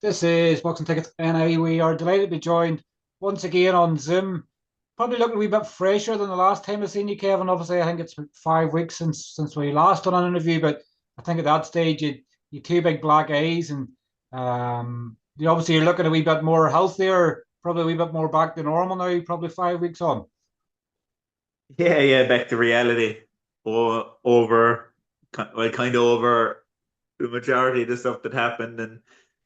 This is Boxing Tickets NI. We are delighted to be joined once again on Zoom. Probably looking a wee bit fresher than the last time I've seen you, Kevin. Obviously, I think it's been 5 weeks since we last done an interview, but I think at that stage you two big black eyes, and obviously you're looking a wee bit more healthier, probably a wee bit more back to normal now. Probably 5 weeks on. Yeah, back to reality. Or over, well, kind of over the majority of the stuff that happened, and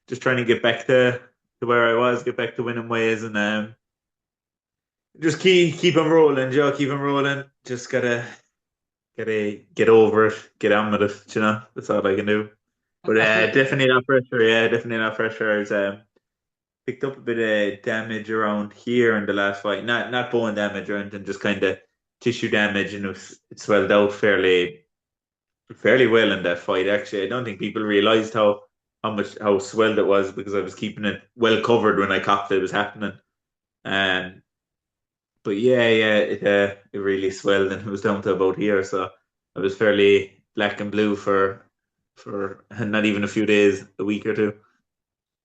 just trying to get back to where I was, get back to winning ways, and just keep on rolling, Joe. Keep on rolling. Just gotta get over it, get on with it. That's all I can do. But I think definitely not pressure. Yeah, definitely not pressure. I was picked up a bit of damage around here in the last fight. Not bone damage or anything, just kind of tissue damage, and it swelled out fairly well in that fight. Actually, I don't think people realized how swelled it was because I was keeping it well covered when I copped it was happening. Um, but yeah, it really swelled and it was down to about here. So I was fairly black and blue for not even a few days, a week or two.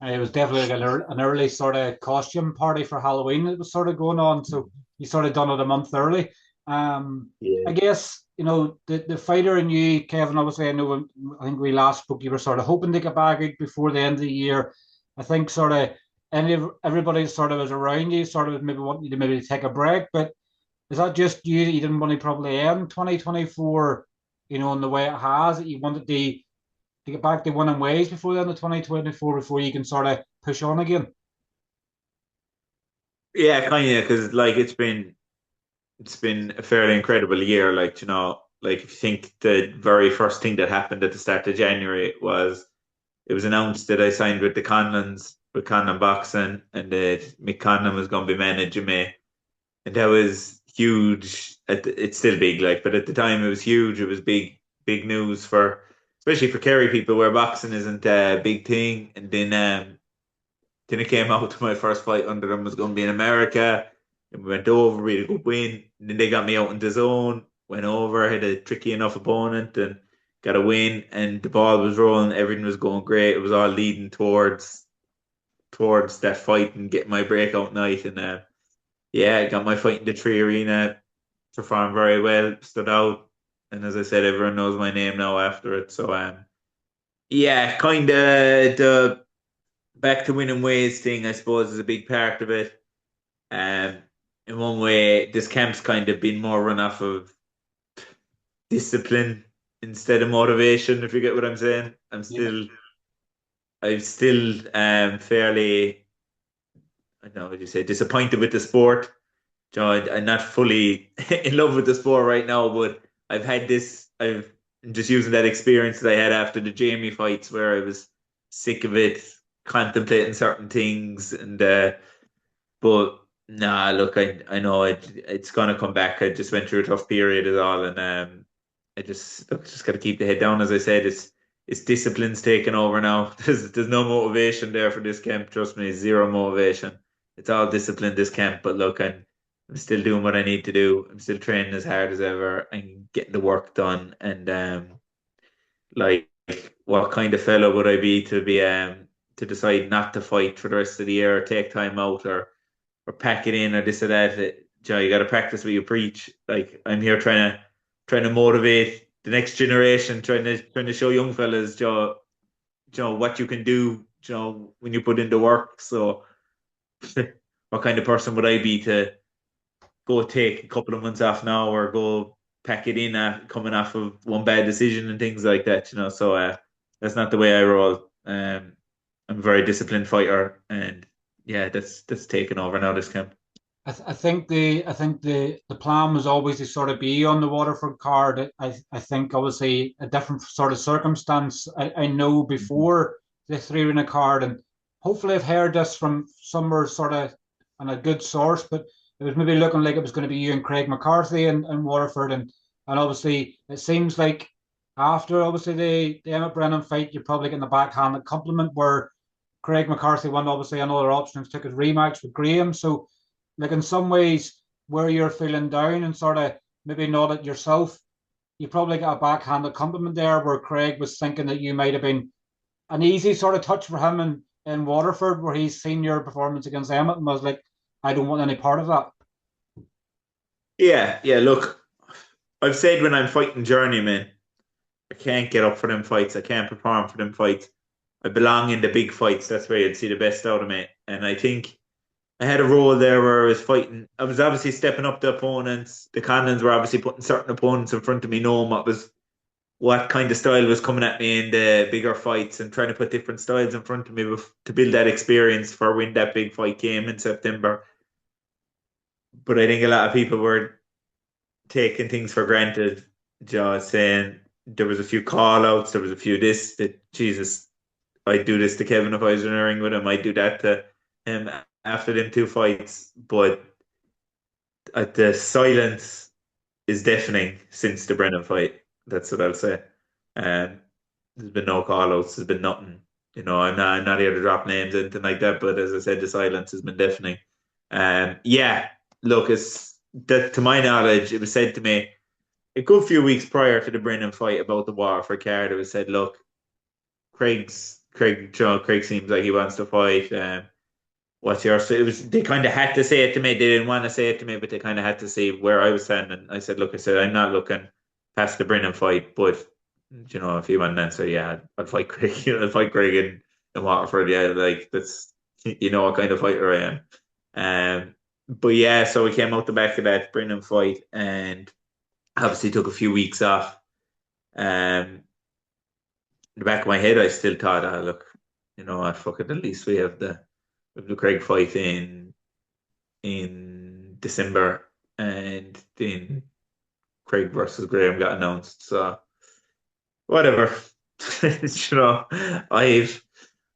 it was definitely like an early sort of costume party for Halloween that was sort of going on. So you sort of done it a month early. I Yeah. guess the fighter and you, Kevin. Obviously, I think we last spoke. You were sort of hoping to get back out before the end of the year. I think sort of everybody sort of was around you, sort of maybe wanting you to maybe take a break. But is that just you that you didn't want to probably end 2024? In the way it has, that you wanted to get back to winning ways before the end of 2024 before you can sort of push on again. Yeah, kind of, because like it's been a fairly incredible year. Like, like if you think the very first thing that happened at the start of January was it was announced that I signed with the Conlans, with Conlan Boxing, and that McKenna was going to be managing me. And that was huge. It's still big, like, but at the time it was huge. It was big news especially for Kerry people, where boxing isn't a big thing. And then it came out to my first fight under them was going to be in America. And we went over, we had a good win. And then they got me out in DAZN, went over, had a tricky enough opponent and got a win. And the ball was rolling, everything was going great. It was all leading towards that fight and getting my breakout night. And yeah, I got my fight in the Tree Arena, performed very well, stood out. And as I said, everyone knows my name now after it. So yeah, kind of the back to winning ways thing, I suppose, is a big part of it. Um, in one way, this camp's kind of been more run off of discipline instead of motivation, if you get what I'm saying. Yeah. I'm still fairly, I don't know what you say, disappointed with the sport. I'm not fully in love with the sport right now, but I'm just using that experience that I had after the Jamie fights where I was sick of it, contemplating certain things, and but nah, look, I know it's gonna come back. I just went through a tough period as all, and I just gotta keep the head down. As I said, it's discipline's taken over now. There's no motivation there for this camp. Trust me, zero motivation. It's all discipline this camp. But look, I'm still doing what I need to do. I'm still training as hard as ever and getting the work done. And like, what kind of fellow would I be to decide not to fight for the rest of the year, or take time out, or pack it in, or this or that? Joe, you got to practice what you preach. Like, I'm here trying to motivate the next generation, trying to show young fellas, Joe, what you can do, when you put in the work. So, what kind of person would I be to go take a couple of months off now, or go pack it in coming off of one bad decision and things like that? So that's not the way I roll. I'm a very disciplined fighter, and yeah, that's taken over now this camp. I think the plan was always to sort of be on the Waterford card. I think obviously a different sort of circumstance. I know Mhm. before the three in a card, and hopefully I've heard this from somewhere sort of on a good source, but it was maybe looking like it was going to be you and Craig McCarthy and Waterford, and obviously it seems like after obviously the Emmett Brennan fight, you're probably getting the backhanded compliment where Craig McCarthy won obviously another option and took his rematch with Graham. So like in some ways where you're feeling down and sort of maybe not at yourself, you probably got a backhanded compliment there where Craig was thinking that you might have been an easy sort of touch for him, and in Waterford where he's seen your performance against Emmet and was like, I don't want any part of that. Yeah, yeah. Look, I've said when I'm fighting journeymen, I can't get up for them fights. I can't perform for them fights. I belong in the big fights. That's where you'd see the best out of me. And I think I had a role there where I was fighting. I was obviously stepping up the opponents. The Conlans were obviously putting certain opponents in front of me, knowing what kind of style was coming at me in the bigger fights, and trying to put different styles in front of me to build that experience for when that big fight came in September. But I think a lot of people were taking things for granted, just saying there was a few call outs, there was a few this, that Jesus, I'd do this to Kevin if I was in a ring with him, I'd do that to him after them two fights. But the silence is deafening since the Brennan fight. That's what I'll say. Um, there's been no call outs, there's been nothing. I'm not here to drop names or anything like that, but as I said, the silence has been deafening. Yeah, look, it's that to my knowledge, it was said to me a good few weeks prior to the Brennan fight about the Waterford card. It was said, look, Craig seems like he wants to fight. What's your? So it was they kind of had to say it to me. They didn't want to say it to me, but they kind of had to see where I was standing. I said, look, I said I'm not looking past the Brennan fight, but if you want an answer, yeah, I'd fight Craig. I'd fight Craig in Waterford. Yeah, like that's what kind of fighter I am. But yeah, so we came out the back of that Brennan fight, and obviously took a few weeks off. In the back of my head, I still thought, look, what, fuck it, at least we have the Craig fight in December, and then Craig versus Graham got announced. So whatever, you know, I've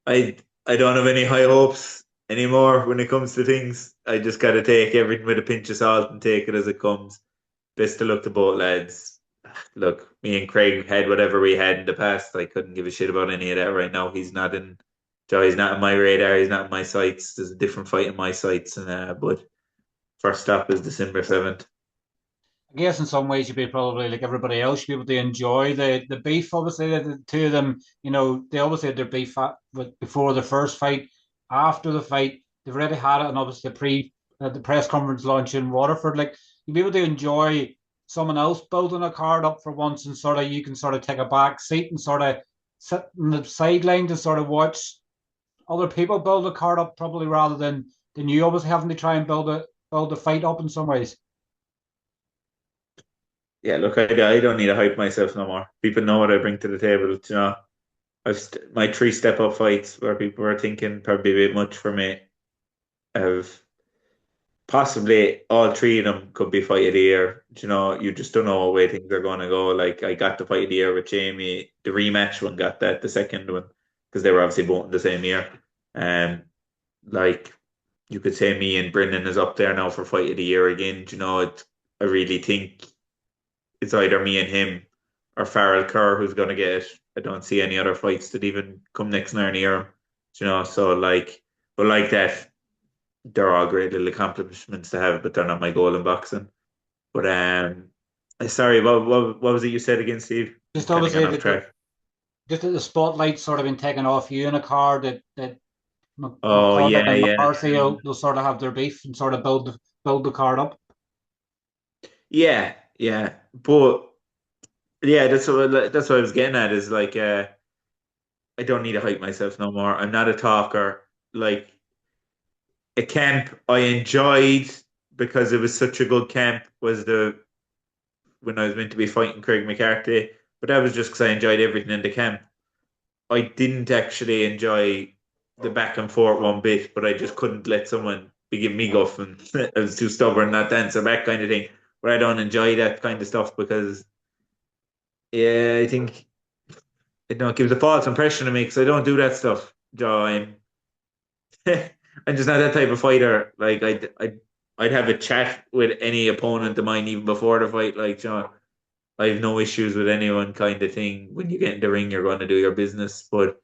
I don't have any high hopes anymore when it comes to things. I just got to take everything with a pinch of salt and take it as it comes. Best of luck to both lads. Look, me and Craig had whatever we had in the past. I couldn't give a shit about any of that right now. He's not in my radar. He's not in my sights. There's a different fight in my sights, but first stop is December 7th. I guess in some ways you'd be probably like everybody else, you'd be able to enjoy the beef. Obviously, the two of them, they obviously had their beef before the first fight. After the fight, they've already had it, and obviously the press conference launch in Waterford. Like you'd be able to enjoy someone else building a card up for once, and sort of you can sort of take a back seat and sort of sit in the sideline to sort of watch other people build a card up, probably rather than you obviously having to try and build the fight up in some ways. Yeah, look, I don't need to hype myself no more. People know what I bring to the table. My three step up fights where people were thinking probably a bit much for me have possibly all three of them could be fight of the year. You just don't know what way things are going to go. Like I got the fight of the year with Jamie. The rematch one got that, the second one, because they were obviously both in the same year. Um, like you could say me and Brendan is up there now for fight of the year again. I really think it's either me and him or Farrell Kerr who's going to get it. I don't see any other fights that even come next near him. So but like that, they're all great little accomplishments to have, but they're not my goal in boxing. But sorry, what was it you said again, Steve? Just Kind of obviously gone off track. just that the spotlight's sort of been taken off you in a card that Oh McCarthy yeah, and yeah, McCarthy will sort of have their beef and sort of build the card up. yeah, yeah. But yeah, that's what I was getting at. Is like I don't need to hype myself no more. I'm not a talker. Like a camp I enjoyed because it was such a good camp was the when I was meant to be fighting Craig McCarthy, but that was just because I enjoyed everything in the camp. I didn't actually enjoy the back and forth one bit, but I just couldn't let someone be giving me guff, and I was too stubborn not to answer back kind of thing. But I don't enjoy that kind of stuff because yeah, I think it gives a false impression to me because I don't do that stuff. Joe, I'm just not that type of fighter. Like I'd have a chat with any opponent of mine even before the fight. Like John, I have no issues with anyone kind of thing. When you get in the ring, you're going to do your business. But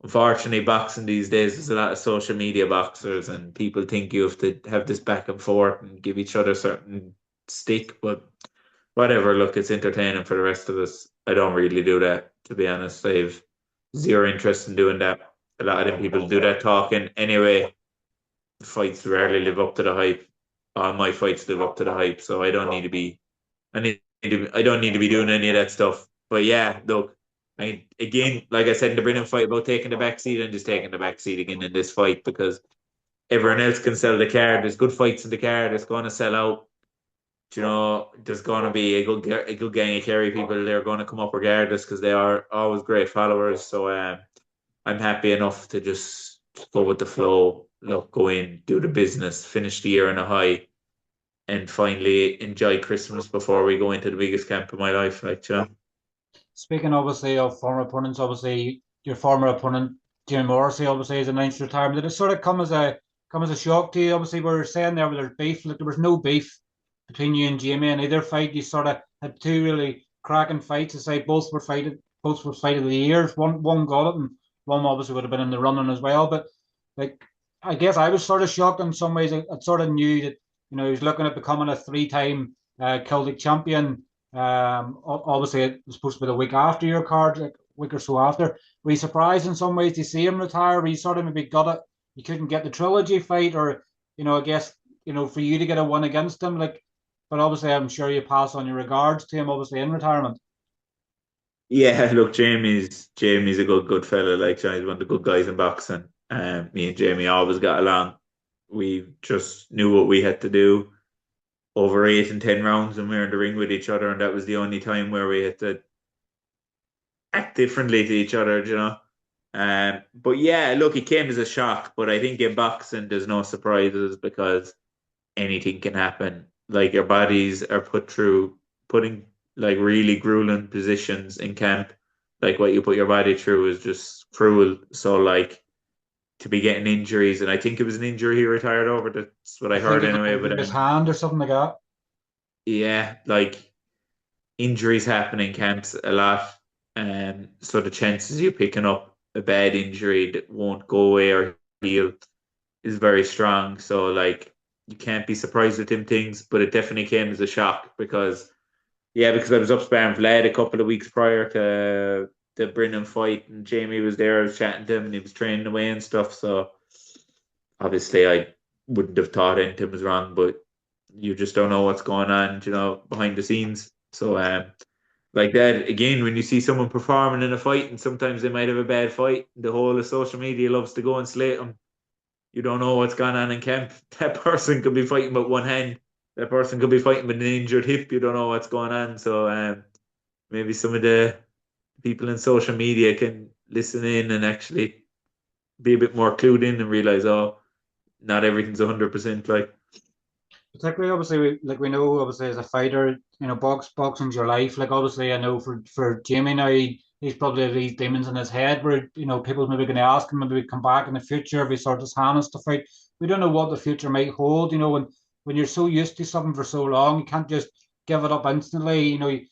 unfortunately, boxing these days, there's a lot of social media boxers, and people think you have to have this back and forth and give each other certain stick. But whatever, look, it's entertaining for the rest of us. I don't really do that, to be honest. I have zero interest in doing that. a lot of them people do that talking. Anyway, the fights rarely live up to the hype. All my fights live up to the hype, so I don't need to be. I don't need to be doing any of that stuff. But yeah, look, again, like I said in the Brennan fight about taking the back seat, I'm just taking the back seat again in this fight because everyone else can sell the card. There's good fights in the card. It's going to sell out. There's going to be a good gang of Kerry people. They're going to come up regardless because they are always great followers. So I'm happy enough to just go with the flow. Look, go in, do the business, finish the year on a high, and finally enjoy Christmas before we go into the biggest camp of my life. Speaking obviously of former opponents, obviously your former opponent Jim Morrissey obviously has announced retirement. Did it sort of come as a shock to you? Obviously, we were saying there there's beef. Like there was no beef between you and Jamie in either fight. You sort of had two really cracking fights. To say both were fight of the years. One got it, and one obviously would have been in the running as well. But like, I guess I was sort of shocked in some ways. I sort of knew that he was looking at becoming a three-time Celtic champion. Obviously, it was supposed to be the week after your card, like a week or so after. Were you surprised in some ways to see him retire? Were you sort of maybe got it? You couldn't get the trilogy fight, or I guess for you to get a one against him, like. But obviously, I'm sure you pass on your regards to him, obviously in retirement. Yeah, look, Jamie's a good fella. Like, he's one of the good guys in boxing. Me and Jamie always got along. We just knew what we had to do over 8 and 10 rounds, and we were in the ring with each other, and that was the only time where we had to act differently to each other. But yeah, look, it came as a shock. But I think in boxing, there's no surprises because anything can happen. Like your bodies are putting like really grueling positions in camp. Like what you put your body through is just cruel. So like to be getting injuries, and I think it was an injury he retired over. That's what I I think heard it anyway. was But his hand or something like that. yeah, like injuries happen in camps a lot. So the chances of you picking up a bad injury that won't go away or heal is very strong. So like you can't be surprised with them things, but it definitely came as a shock because I was up sparring Vlad a couple of weeks prior to the Brennan fight, and Jamie was there. I was chatting to him, and he was training away and stuff. So obviously, I wouldn't have thought anything was wrong, but you just don't know what's going on, behind the scenes. So like that again, when you see someone performing in a fight, and sometimes they might have a bad fight, the whole of social media loves to go and slate them. You don't know what's going on in camp. That person could be fighting with one hand. That person could be fighting with an injured hip. You don't know what's going on. So maybe some of the people in social media can listen in and actually be a bit more clued in and realize, oh, not everything's 100% like. Particularly, obviously, we know, obviously, as a fighter, boxing's your life. Like, obviously, I know for Jamie now, he's probably these demons in his head where, people maybe going to ask him, maybe come back in the future if he sort his hands to fight. We don't know what the future might hold, when you're so used to something for so long, you can't just give it up instantly.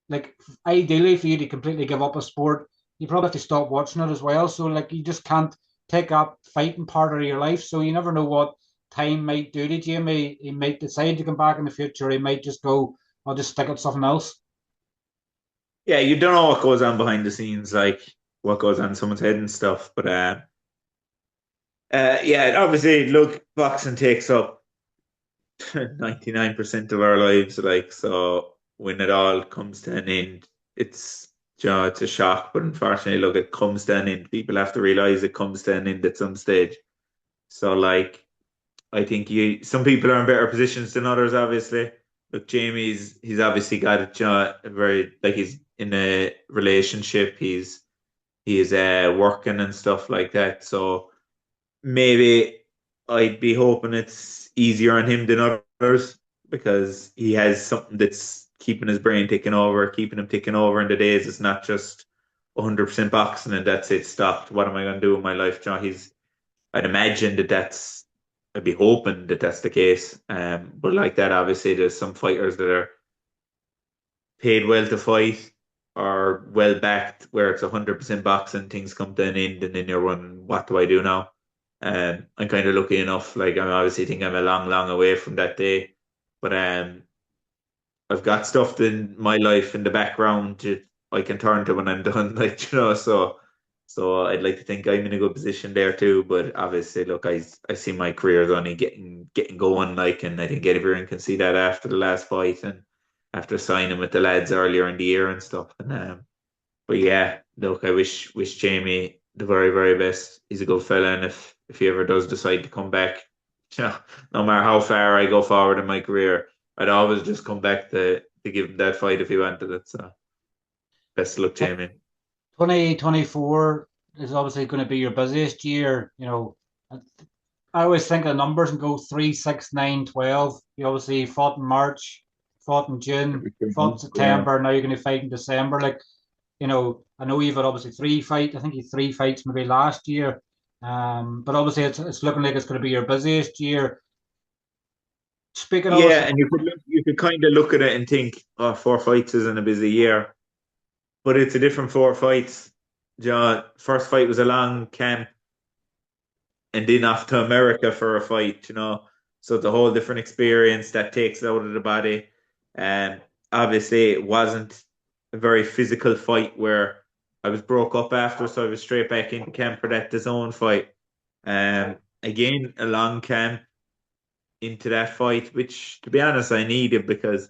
Like, ideally, for you to completely give up a sport, you probably have to stop watching it as well. So, like, you just can't take up fighting part of your life. So, you never know what time might do to Jamie. He might decide to come back in the future. He might just go, I'll just stick at something else. Yeah, you don't know what goes on behind the scenes, like what goes on in someone's head and stuff. But yeah, obviously, look, boxing takes up 99% of our lives, like, so when it all comes to an end, it's a shock, but unfortunately, look, it comes to an end. People have to realize it comes to an end at some stage. So like I think some people are in better positions than others, obviously. Look, he's obviously got a very, like, he's in a relationship, he's working and stuff like that. So maybe I'd be hoping it's easier on him than others because he has something that's keeping his brain ticking over, keeping him ticking over in the days. It's not just 100% boxing and that's it, stopped. What am I going to do in my life, John? I'd imagine I'd be hoping that that's the case. But like that, obviously, there's some fighters that are paid well to fight or well backed, where it's 100% boxing, things come to an end, and then you're wondering, what do I do now? I'm kind of lucky enough. Like, I obviously think I'm a long away from that day, but I've got stuff in my life in the background that I can turn to when I'm done. Like, so So I'd like to think I'm in a good position there too. But obviously, look, I see my career is only getting going, like, and I think everyone can see that after the last fight and after signing with the lads earlier in the year and stuff. And but yeah, look, I wish Jamie the very, very best. He's a good fella, and if he ever does decide to come back, yeah, no matter how far I go forward in my career, I'd always just come back to give him that fight if he wanted it. So best of luck, Jamie. 2024 is obviously going to be your busiest year. I always think of numbers and go 3, 6, 9, 12. You obviously fought in March, fought in June, Every 3 months, fought in yeah. September. Now you're going to fight in December. I know you've had obviously 3 fights. I think you had 3 fights maybe last year. But obviously it's looking like it's going to be your busiest year. Speaking Yeah, obviously, and you could kind of look at it and think, oh, 4 fights isn't a busy year, but it's a different 4 fights. First fight was a long camp, and then off to America for a fight. So it's a whole different experience that takes it out of the body. And obviously, it wasn't a very physical fight where I was broke up after, so I was straight back into camp for that DAZN fight. Again, a long camp into that fight, which to be honest, I needed because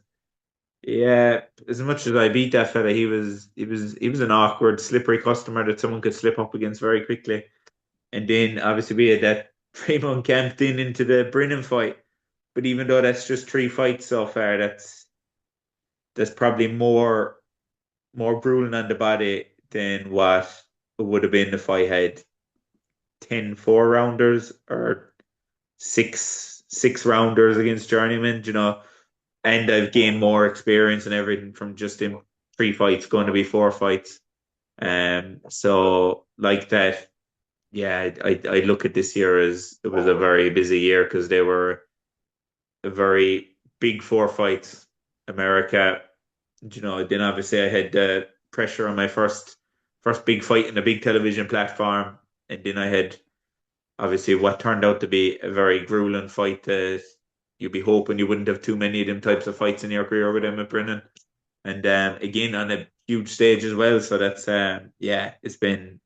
yeah, as much as I beat that fella, he was an awkward, slippery customer that someone could slip up against very quickly. And then obviously we had that 3 month camped in into the Brennan fight. But even though that's just 3 fights so far, that's probably more grueling on the body than what it would have been if I had 10 4 rounders or six rounders against journeymen. And I've gained more experience and everything from just in 3 fights, going to be 4 fights. So like that, yeah, I look at this year as it was a very busy year because they were a very big 4 fights. America, then obviously I had the pressure on my first big fight in a big television platform, and then I had obviously what turned out to be a very grueling fight that you'd be hoping you wouldn't have too many of them types of fights in your career with Emmet Brennan. And again on a huge stage as well. So that's yeah, it's been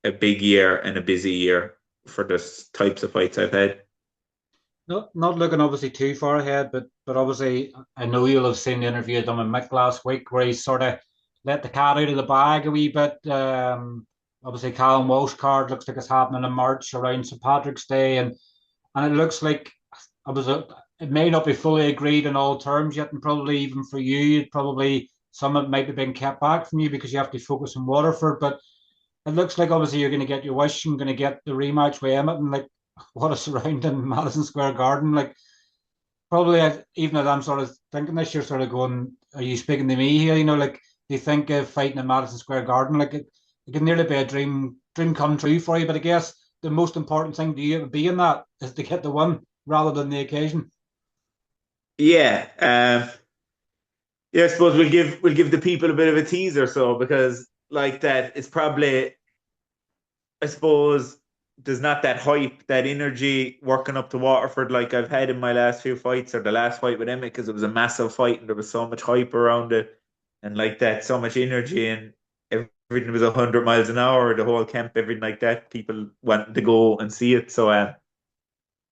a big year and a busy year for the types of fights I've had. not looking obviously too far ahead, but obviously I know you'll have seen the interview done with Mick last week where he sort of let the cat out of the bag a wee bit. Obviously, Callum Walsh card looks like it's happening in March around St Patrick's Day, and it looks like I was it may not be fully agreed in all terms yet, and probably even for you, probably some of it might have been kept back from you because you have to focus on Waterford. But it looks like obviously you're going to get your wish and going to get the rematch with Emmett, and like what a surrounding Madison Square Garden. Like probably even as I'm sort of thinking this, you're sort of going, "Are you speaking to me here?" Like do you think of fighting in Madison Square Garden, like it can nearly be a dream come true for you. But I guess the most important thing to you being that is to get the win rather than the occasion. Yeah, yeah. I suppose we'll give the people a bit of a teaser, so because like that, it's probably I suppose there's not that hype, that energy working up to Waterford like I've had in my last few fights or the last fight with Emmett because it was a massive fight and there was so much hype around it and like that, so much energy and everything was 100 miles an hour, the whole camp, everything like that. People wanting to go and see it. So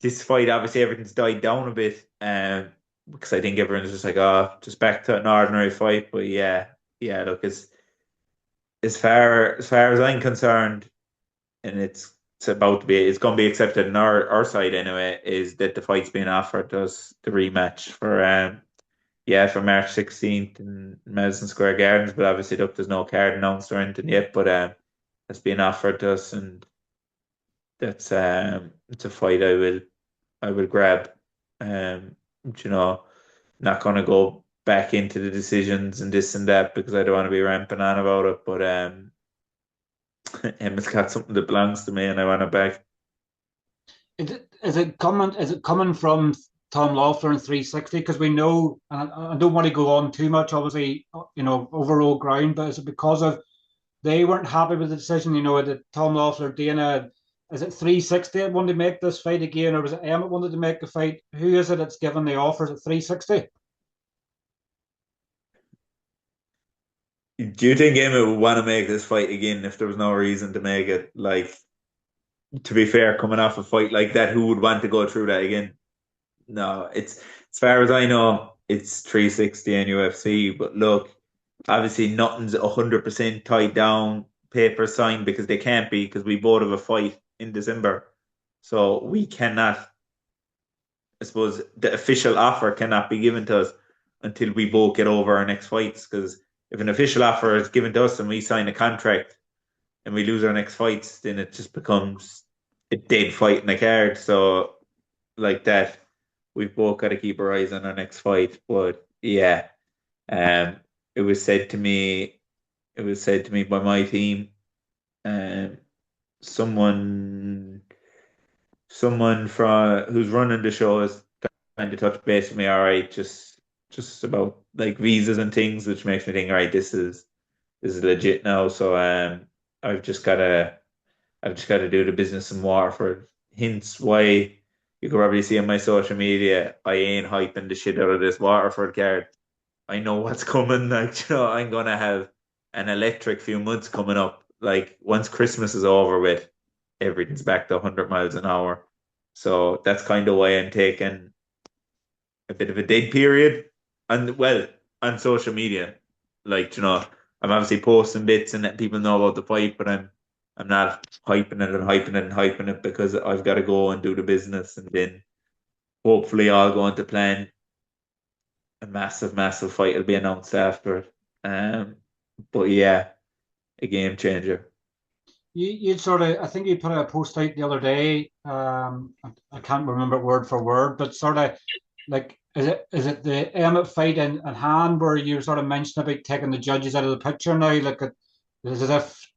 this fight, obviously, everything's died down a bit because I think everyone's just like, oh, just back to an ordinary fight. But yeah, yeah, look, as far as I'm concerned and it's going to be accepted on our side anyway, is that the fight's being offered us the rematch for yeah, for March 16th in Madison Square Gardens. But obviously, look, there's no card announced or anything yet, but it's being offered to us, and that's it's a fight I will grab. Um, you know, not going to go back into the decisions and this and that because I don't want to be ramping on about it, but Emma's got something that belongs to me and I want it back. Is it coming from Tom Loeffler in 360? Because we know, and I don't want to go on too much, obviously, over old ground, but is it because of they weren't happy with the decision? That Tom Loeffler, Dana, is it 360 that wanted to make this fight again, or was it Emmett wanted to make the fight? Who is it that's given the offers at 360? Do you think Emmett would want to make this fight again if there was no reason to make it? Like, to be fair, coming off a fight like that, who would want to go through that again? No, it's as far as I know, it's 360 and UFC. But look, obviously nothing's 100% tied down, paper signed because they can't be because we both have a fight in December. So we cannot, I suppose, the official offer cannot be given to us until we both get over our next fights. Because if an official offer is given to us and we sign a contract and we lose our next fights, then it just becomes a dead fight in the card. So like that, we've both got to keep our eyes on our next fight. But yeah, um, it was said to me, it was said to me by my team, um, someone, someone from who's running the show is trying to touch base with me. All right, just about like visas and things, which makes me think, all right, this is legit now. So I've just gotta I've just got to do the business in Waterford. Hence why you can probably see on my social media, I ain't hyping the shit out of this Waterford card. I know what's coming. Like, I'm gonna have an electric few months coming up. Like, once Christmas is over with, everything's back to 100 miles an hour. So that's kind of why I'm taking a bit of a dead period. And well, on social media, like, I'm obviously posting bits and letting people know about the fight, but I'm not hyping it and hyping it and hyping it because I've got to go and do the business and then hopefully I'll go into plan a massive, massive fight will be announced after it. But yeah, a game changer. You sort of, I think you put a post out the other day. I can't remember it word for word, but sort of like, is it the Emmet fight in hand where you sort of mentioned about taking the judges out of the picture now? Like, it's as if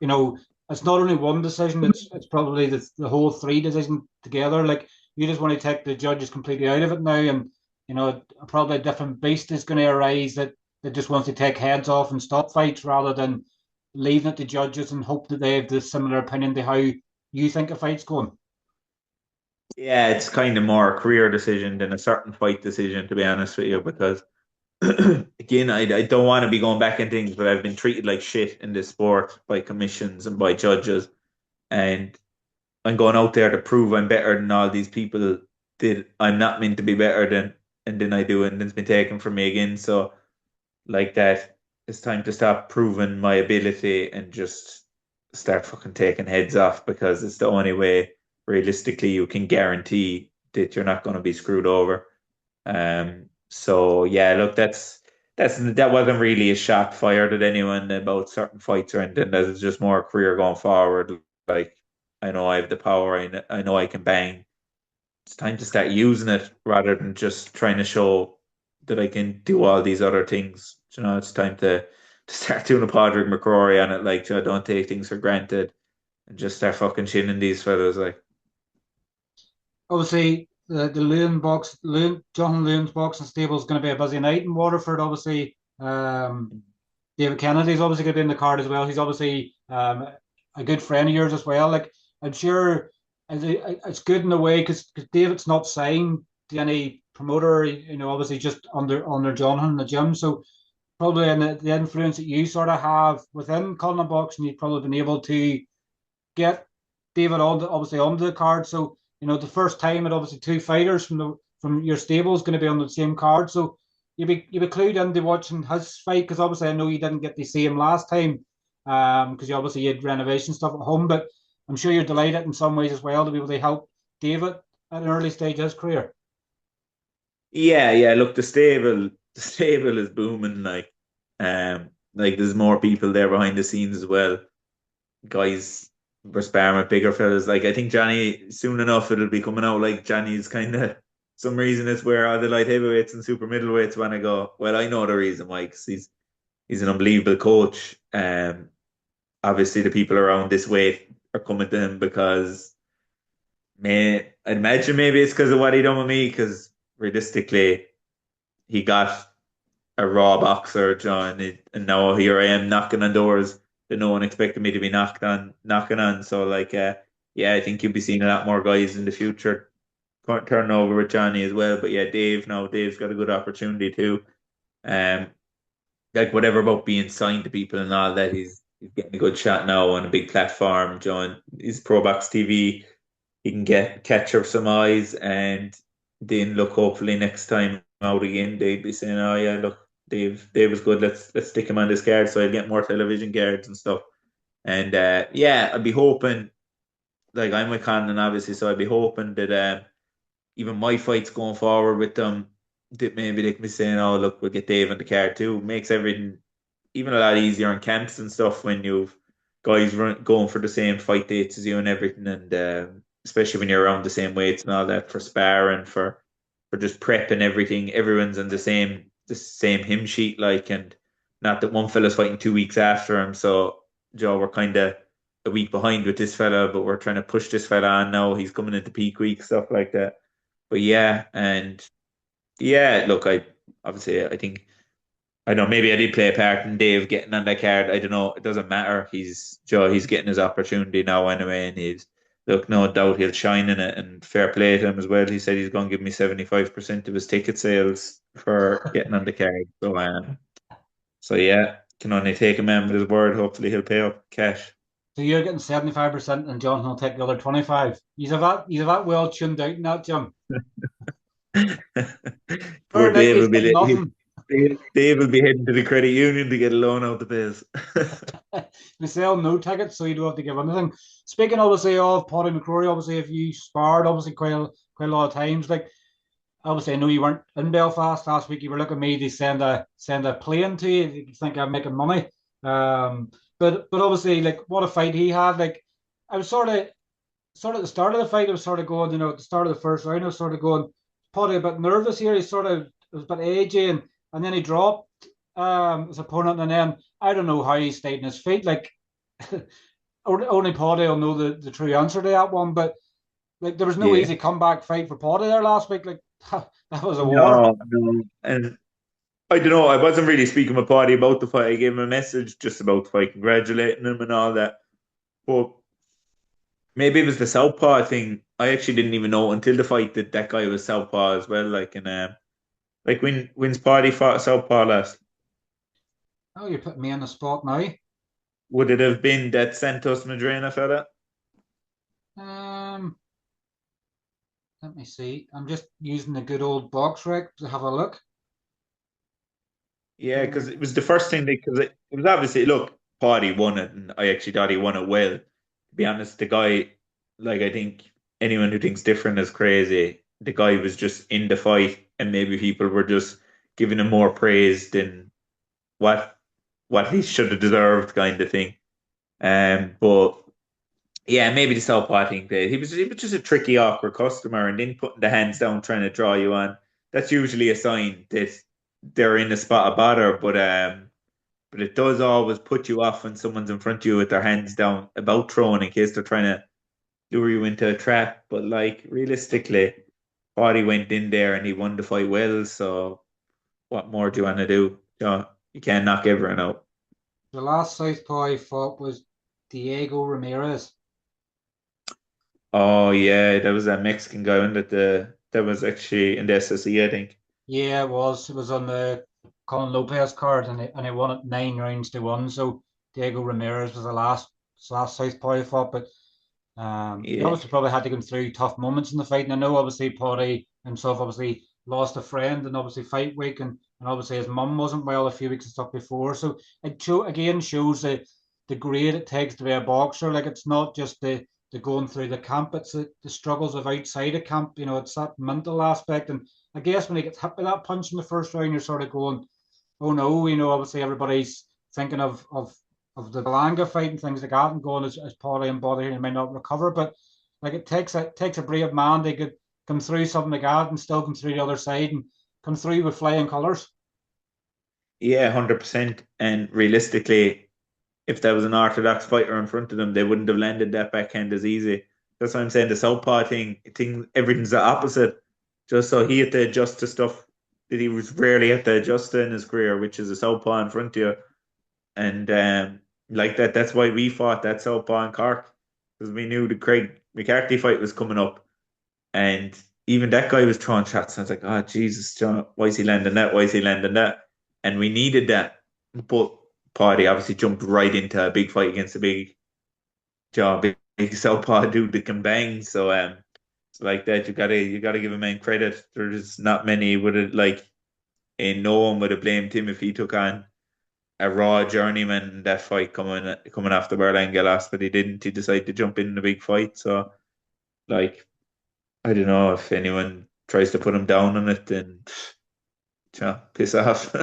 you know, it's not only one decision; it's probably the whole three decision together. Like, you just want to take the judges completely out of it now, and probably a different beast is going to arise that just wants to take heads off and stop fights rather than leaving it to judges and hope that they have the similar opinion to how you think a fight's going. Yeah, it's kind of more a career decision than a certain fight decision, to be honest with you, because again, I don't want to be going back in things, but I've been treated like shit in this sport by commissions and by judges. And I'm going out there to prove I'm better than all these people that I'm not meant to be better than, and then I do, and it's been taken from me again. So, like that, it's time to stop proving my ability and just start fucking taking heads off because it's the only way realistically you can guarantee that you're not going to be screwed over. So yeah, look, that wasn't really a shot fired at anyone about certain fights or anything. That is just more a career going forward. Like, I know I have the power. I know I can bang. It's time to start using it rather than just trying to show that I can do all these other things. It's time to start doing a padraig mccrory on it. Like, don't take things for granted and just start fucking shinning these fellas. Like, Obviously, the Jonathan Lewin's boxing stable is going to be a busy night in Waterford. Obviously, David Kennedy's obviously going to be in the card as well. He's obviously a good friend of yours as well. Like, I'm sure it's good in a way because David's not signed to any promoter. Obviously just under Jonathan in the gym. So probably in the influence that you sort of have within Conlan boxing, you've probably been able to get David obviously onto the card. So the first time that obviously two fighters from your stable is going to be on the same card. So you be clued into watching his fight because obviously I know you didn't get to see him last time because you obviously had renovation stuff at home. But I'm sure you're delighted in some ways as well to be able to help David at an early stage of his career. yeah, yeah. Look, the stable is booming. Like there's more people there behind the scenes as well. Guys were sparring with bigger fellas. Like, I think Johnny soon enough it'll be coming out like Johnny's kind of some reason it's where all the light heavyweights and super middleweights want to go. Well, I know the reason why, 'cause he's an unbelievable coach. Obviously the people around this weight are coming to him because I'd imagine maybe it's because of what he done with me. Because realistically, he got a raw boxer, John, and now here I am knocking on doors that no one expected me to be knocking on. So like, yeah, I think you'll be seeing a lot more guys in the future turning over with Johnny as well. But yeah, Dave's got a good opportunity too. Um, like whatever about being signed to people and all that, he's getting a good shot now on a big platform. John, his Pro Box TV, he can get catch up some eyes, and then look, hopefully next time out again, they'd be saying, "Oh yeah, look, Dave was good. Let's stick him on this card, so I'll get more television cards and stuff." And yeah, I'd be hoping, like I'm with Conlan obviously, so I'd be hoping that even my fights going forward with them, that maybe they can be saying, "Oh look, we'll get Dave on the card too." Makes everything even a lot easier in camps and stuff when you've guys going for the same fight dates as you and everything, and especially when you're around the same weights and all that for sparring, for just prep and everything. Everyone's on the same hymn sheet, like, and not that one fella's fighting 2 weeks after him. So Joe, we're kind of a week behind with this fella, but we're trying to push this fella on now. He's coming into peak week, stuff like that. But yeah, and yeah, look, I think I know maybe I did play a part in Dave getting on that card. I don't know. It doesn't matter. He's getting his opportunity now anyway, and he's look, no doubt he'll shine in it. And fair play to him as well. He said he's going to give me 75% of his ticket sales for getting on the card. So yeah, can only take a man with his word. Hopefully he'll pay up cash. So you're getting 75% and Jonathan will take the other 25. He's that well tuned out in that, Jim. Poor Fair night, Dave he's will be getting nothing. Dave will be heading to the credit union to get a loan out the biz. We sell no tickets, so you don't have to give anything. Speaking obviously of Paddy McCrory, obviously if you sparred obviously quite a lot of times, like obviously I know you weren't in Belfast last week. You were looking at me to send a plane to you. You think I'm making money. But obviously like what a fight he had. Like I was sort of at the start of the fight, I was sort of going, at the start of the first round, I was sort of going, Paddy a bit nervous here. He sort of it was a bit edgy, and then he dropped his opponent, and then I don't know how he stayed in his feet. Like only Paddy will know the true answer to that one. But like there was no Yeah. easy comeback fight for Paddy there last week. Like that was a war. No, no. And I don't know. I wasn't really speaking with Paddy about the fight. I gave him a message just about the fight, congratulating him and all that. But maybe it was the Southpaw thing. I actually didn't even know until the fight that that guy was Southpaw as well. Like when's Paddy fought a Southpaw last? Oh, you're putting me on the spot now. Would it have been that Santos Madrena fella? Um, Let me see. I'm just using the good old box rec to have a look. Yeah, because it Um, was the first thing because it was obviously look, Paddy won it, and I actually thought he won it well. To be honest, the guy, like I think anyone who thinks different is crazy. The guy was just in the fight, and maybe people were just giving him more praise than what what he should have deserved, kind of thing. But yeah, maybe the Southpaw thing there. He was just a tricky, awkward customer, and then putting the hands down trying to draw you on. That's usually a sign that they're in a spot of bother, but it does always put you off when someone's in front of you with their hands down about throwing in case they're trying to lure you into a trap. But like realistically, Body went in there and he won the fight well. So what more do you want to do? You can't knock everyone out. the last Southpaw I fought was Diego Ramirez. Oh yeah, that was that Mexican guy, wasn't it? That was actually in the SSE, I think. Yeah, it was. It was on the Colin Lopez card, and he won it 9 rounds to 1. So Diego Ramirez was the last Southpaw I fought, but he Yeah, obviously probably had to go through tough moments in the fight. And I know obviously Paddy himself obviously lost a friend and obviously fight week, and obviously his mum wasn't well a few weeks and stuff before. So again shows the grade it takes to be a boxer. Like it's not just the going through the camp, it's the struggles of outside of camp. It's that mental aspect. And I guess when he gets hit by that punch in the first round, you're sort of going, oh no, obviously everybody's thinking of the Belanga fight and things like that, and going as Paulie and Body and may not recover. But like it takes a brave man to could come through something like that and still come through the other side and come through with flying colours. yeah, 100%. And realistically, if there was an orthodox fighter in front of them, they wouldn't have landed that backhand as easy. That's why I'm saying the southpaw thing, everything's the opposite. Just so he had to adjust to stuff that he was rarely had to adjust to in his career, which is a southpaw in front of you. And like that, that's why we fought that southpaw in Cork, because we knew the Craig McCarthy fight was coming up. And even that guy was throwing shots. And I was like, oh, Jesus, John, why is he landing that? Why is he landing that? And we needed that. but Paddy obviously jumped right into a big fight against a big job, big southpaw dude that can bang. So it's like that. You gotta give a man credit. There's not many would have and no one would have blamed him if he took on a raw journeyman in that fight coming off the Berlanga loss, but he didn't. He decided to jump in a big fight. So like I don't know if anyone tries to put him down on it, then piss off.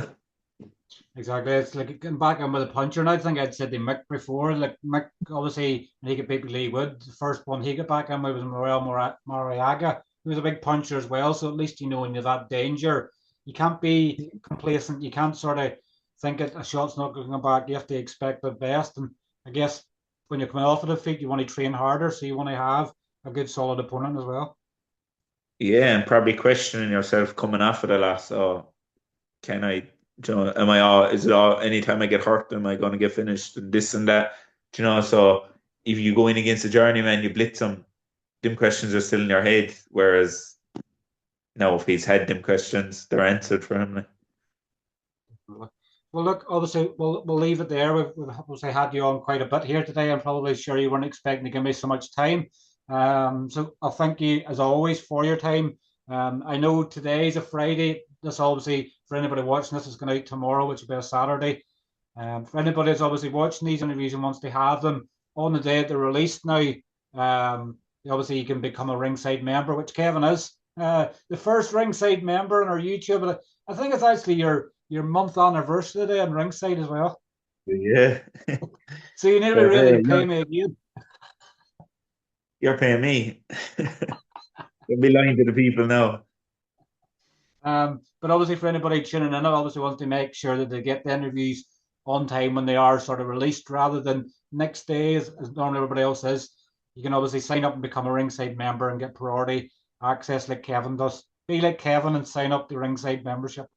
Exactly. It's like getting back in with a puncher. And I think I'd said to Mick before, like Mick, obviously, when he could beat Lee Wood, the first one he got back in with was Mariaga. He was a big puncher as well. So at least you know when you're that danger, you can't be complacent. You can't sort of think a shot's not going to come back. You have to expect the best. And I guess when you're coming off of the feet, you want to train harder. So you want to have a good, solid opponent as well. Yeah, and probably questioning yourself coming off of the loss. Oh, can I, am I all, is it all, anytime I get hurt, am I going to get finished and this and that? So if you go in against a journeyman, you blitz him, them questions are still in your head. Whereas now, if he's had them questions, they're answered for him. Well, look, obviously, we'll leave it there. We've obviously had you on quite a bit here today. I'm probably sure you weren't expecting to give me so much time. So I'll thank you as always for your time. I know today's a Friday. This obviously for anybody watching this is going out tomorrow, which will be a Saturday. For anybody that's obviously watching these interviews and wants to have them on the day they're released now, obviously you can become a ringside member, which Kevin is. The first ringside member on our YouTube. But I think it's actually your month anniversary today on ringside as well. Yeah. So you need to really pay me again. You're paying me. You'll be lying to the people now. But obviously, for anybody tuning in, I obviously want to make sure that they get the interviews on time when they are sort of released rather than next day, as normally everybody else is. You can obviously sign up and become a ringside member and get priority access like Kevin does. Be like Kevin and sign up the ringside membership.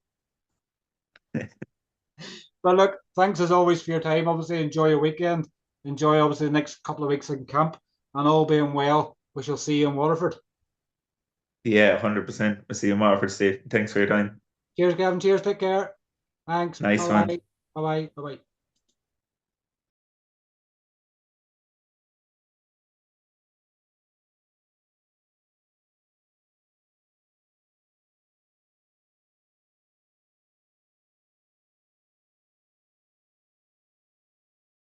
But look, thanks as always for your time. Obviously, enjoy your weekend. Enjoy obviously the next couple of weeks in camp, and all being well, we shall see you in Waterford. Yeah, 100%. I'll see you tomorrow for Steve. Thanks for your time. Cheers, Kevin. Cheers. Take care. Thanks. Nice Bye one. bye. Bye bye. Bye bye.